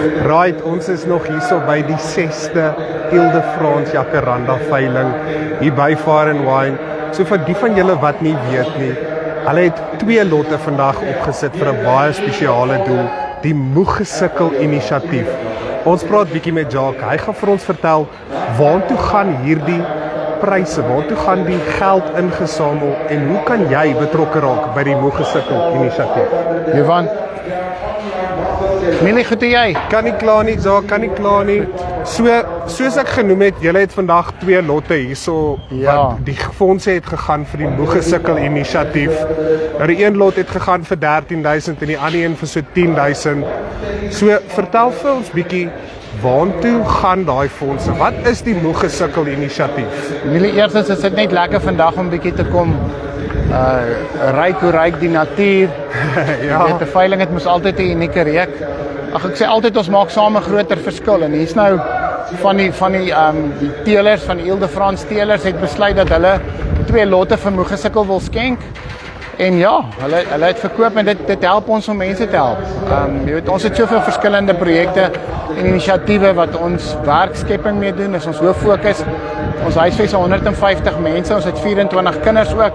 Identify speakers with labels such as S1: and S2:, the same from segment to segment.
S1: Right, ons is nog hierso by die 6de Ile-de-France Jacaranda veiling hier by Fire and Wine. So vir die van julle wat nie weet nie, hulle het 2 lotte vandag opgesit vir 'n baie spesiale doel, die Moegesukkel inisiatief. Ons praat bietjie met Jacques, hy gaan vir ons vertel waartoe gaan hierdie pryse, waartoe gaan die geld ingesamel en hoe kan jy betrokke raak by die Moegesukkel inisiatief?
S2: Johan, Millie, goed en jy?
S1: Kan nie klaar nie, Jacques, kan nie klaar nie. Soos ek genoem het, julle het vandag 2 lotte hierso,
S2: Ja.
S1: wat die fondse het gegaan vir die Moegesukkel inisiatief. Nou die een lot het gegaan vir 13.000 en die ander een vir so 10.000. So vertel vir ons bietjie, waartoe gaan daai fondse? Wat is die Moegesukkel inisiatief?
S2: Millie, eerstens is dit net lekker vandag om bietjie te kom ryk hoe ryk die natuur.
S1: Ja.
S2: Jy weet, 'n veiling het mos altyd 'n unieke reuk. Ag, ek sê altyd ons maak saam 'n groter verskil en hier's nou van die teelers, van die Ile-de-France teelers het besluit dat hulle 2 lotte vir Moegesukkel wil skenk. En ja, hulle het verkoop en dit help ons om mense te help. Jy weet, ons het soveel verskillende projekte en inisiatiewe wat ons werkskepping mee doen, is ons hoof fokus. Ons huisves 150 mense, ons het 24 kinders ook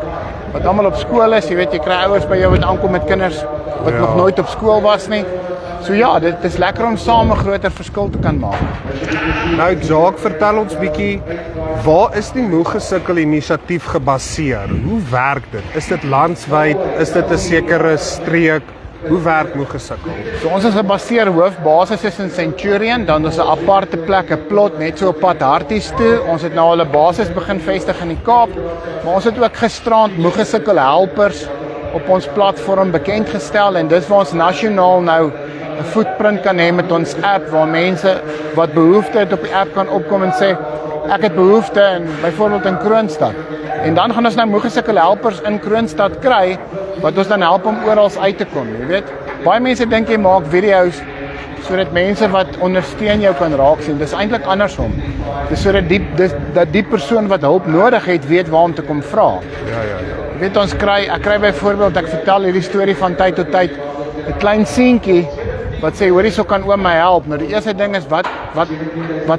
S2: wat almal op skool is. Jy weet, jy kry ouers by jou wat aankom met kinders wat nog nooit op skool was nie. So ja, dit is lekker om saam 'n groter verskil te kan maak.
S1: Nou Jacques, vertel ons bietjie, waar is die Moegesukkel inisiatief gebaseer? Hoe werk dit? Is dit landwyd? Is dit 'n sekere streek? Hoe werk Moegesukkel?
S2: So ons is gebaseer, hoofbasis is in Centurion, dan is 'n aparte plek, 'n plot net so op pad Harties toe. Ons het nou al 'n basis begin vestig in die Kaap, maar ons het ook gisterand Moegesukkel helpers op ons platform bekend gestel en dis waar ons nasionaal nou 'n footprint kan hê met ons app waar mense wat behoefte het op die app kan opkom en sê ek het behoefte in byvoorbeeld in Kroonstad. En dan gaan ons nou Moegesukkel helpers in Kroonstad kry wat ons dan help om oral uit te kom, jy weet. Baie mense dink jy maak video's sodat mense wat ondersteun jou kan raak sien. Dis eintlik andersom. Dis sodat die persoon wat hulp nodig het weet waar om te kom vra.
S1: Ja.
S2: Jy weet, ek kry byvoorbeeld, ek vertel hierdie storie van tyd tot tyd, 'n klein seentjie wat sê, hoorie, so kan oom my help. Nou die eerste ding is, wat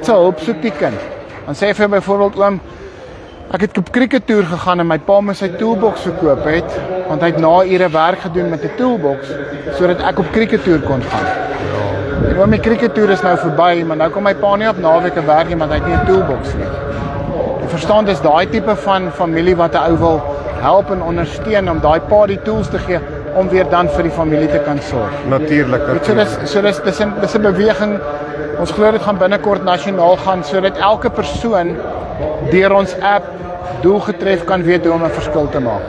S2: se hulp soek die kind? Dan sê hy vir byvoorbeeld, oom, ek het op crickettoer gegaan en my pa moes sy toolbox verkoop het, want hy het na ure werk gedoen met 'n toolbox, sodat ek op crickettoer kon gaan. En oom, die crickettoer is nou verby, maar nou kom my pa nie op naweke werk nie, want hy het nie 'n toolbox nie. Jy verstaan, dis daai tipe van familie wat 'n ou wil help en ondersteun om daai pa die tools te gee om weer dan vir die familie te kan sorg.
S1: Natuurlik.
S2: So dis 'n beweging. Ons glo dit gaan binnekort nasionaal gaan sodat elke persoon deur ons app doelgetref kan weet hoe om 'n verskil te maak.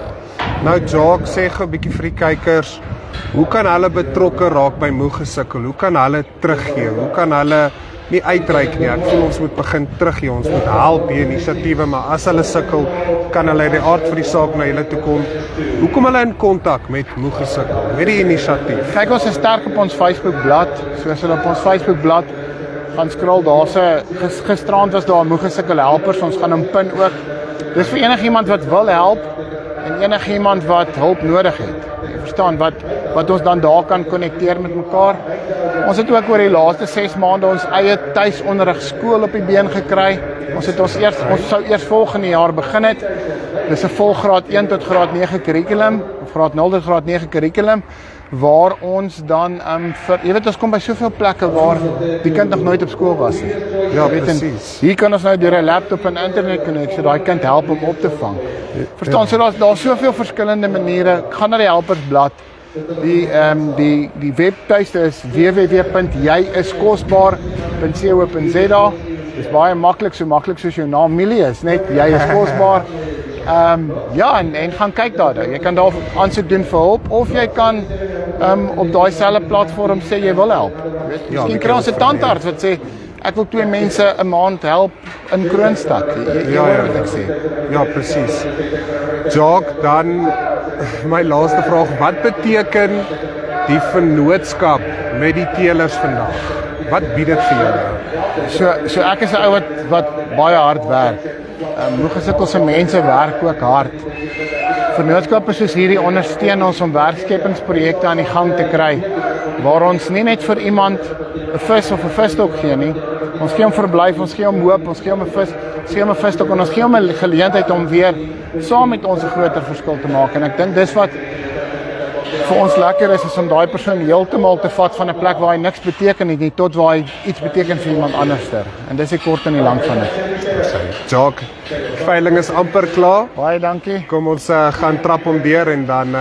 S1: Nou Jacques, sê gou 'n bietjie vir die kykers, hoe kan hulle betrokke raak by Moegesukkel? Hoe kan hulle teruggee? Hoe kan hulle nie uitreik nie? Ek voel ons moet begin teruggee, ons moet help die inisiatiewe, maar as hulle sukkel, kan hulle die aard vir die saak na hulle toe kom. Hoe kom hulle in kontak met Moegesukkel, met die inisiatief?
S2: Kyk, ons is sterk op ons Facebookblad. So as hulle op ons Facebookblad gaan scroll, gisterand was daar Moegesukkel helpers, ons gaan hom pin ook. Dis vir enigiemand wat wil help en enigiemand wat hulp nodig het. Jy verstaan, wat ons dan daar kan konnekteer met mekaar. Ons het ook oor die laaste 6 maande ons eie tuisonderrig skool op die been gekry. Ons sou eers volgende jaar begin het. Dis 'n volgraad 1 tot graad 9 kurrikulum, of graad 0 tot graad 9 kurrikulum, waar ons dan jy weet, ons kom by soveel plekke waar die kind nog nooit op skool was nie.
S1: Ja,
S2: weet,
S1: presies.
S2: Hier kan ons nou deur 'n laptop en internet konneksie daai kind help om op te vang. Verstaan, so daar's soveel verskillende maniere. Gaan na die helpersblad. Die webtuiste is www.jijiskosbaar.co.za. Dis baie maklik, so maklik soos jou naam Millie is, net jy is kosbaar. Ja, en gaan kyk daar. Jy kan daar aansoek doen vir hulp of jy kan op daai selfde platform sê jy wil help. Miskien kry ons 'n tandarts wat sê ek wil 2 mense 'n maand help in Kroonstad. Jy hoor wat ek sê.
S1: Ja, presies. Jacques, dan my laaste vraag, wat beteken die vennootskap met die teelers vandag? Wat bied dit vir julle?
S2: So ek is 'n ou wat baie hard werk. Moegesukkel se mense werk ook hard. Vennootskappe soos hierdie ondersteun ons om werkskepingsprojekte aan die gang te kry, waar ons nie net vir iemand 'n vis of 'n visstok gee nie. Ons gee hom verblyf, ons gee hom hoop, ons gee hom 'n vis, ons gee hom 'n visstok en ons gee hom 'n geleentheid om weer saam met ons 'n groter verskil te maak. En ek dink dis wat vir ons lekker is om daai persoon heeltemal te vat van 'n plek waar hy niks beteken het nie tot waar hy iets beteken vir iemand anderster. En dis die kort en die lank van dit.
S1: Jacques, die veiling is amper klaar.
S2: Baie dankie.
S1: Kom ons gaan trap om deur en dan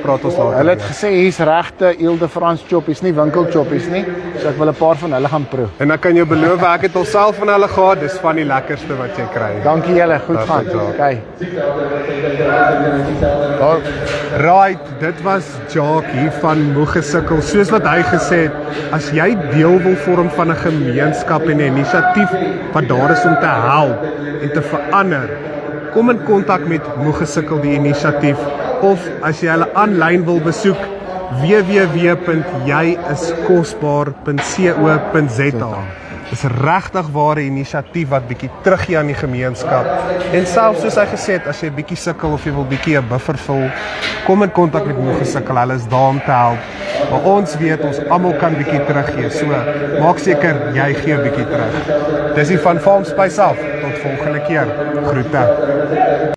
S1: praat ons later.
S2: Hulle het gesê hier's regte Ile de France choppies, nie winkelchoppies nie. So ek wil 'n paar van hulle gaan proe.
S1: En dan kan jy beloof ek het alself van hulle gehad, dis van die lekkerste wat jy kry.
S2: Dankie julle, goed gaan. Okay.
S1: Right, dit was Jacques hier van Moegesukkel. Soos wat hy gesê het, as jy deel wil vorm van 'n gemeenskap en 'n inisiatief wat daar is om te help en te verander, kom in kontak met Moegesukkel die inisiatief of as jy hulle aanlyn wil besoek www.jijiskosbaar.co.za. Dis regtig ware inisiatief wat bietjie teruggee aan die gemeenskap. En selfs soos hy gesê het, as jy bietjie sukkel of jy wil bietjie 'n buffer vul, kom in kontak met Moegesukkel. Hulle is daar om te help. Maar ons weet ons almal kan bietjie teruggee. So maak seker jy gee 'n bietjie terug. Dis die van Farm Spice af. Tot volgende keer. Groete.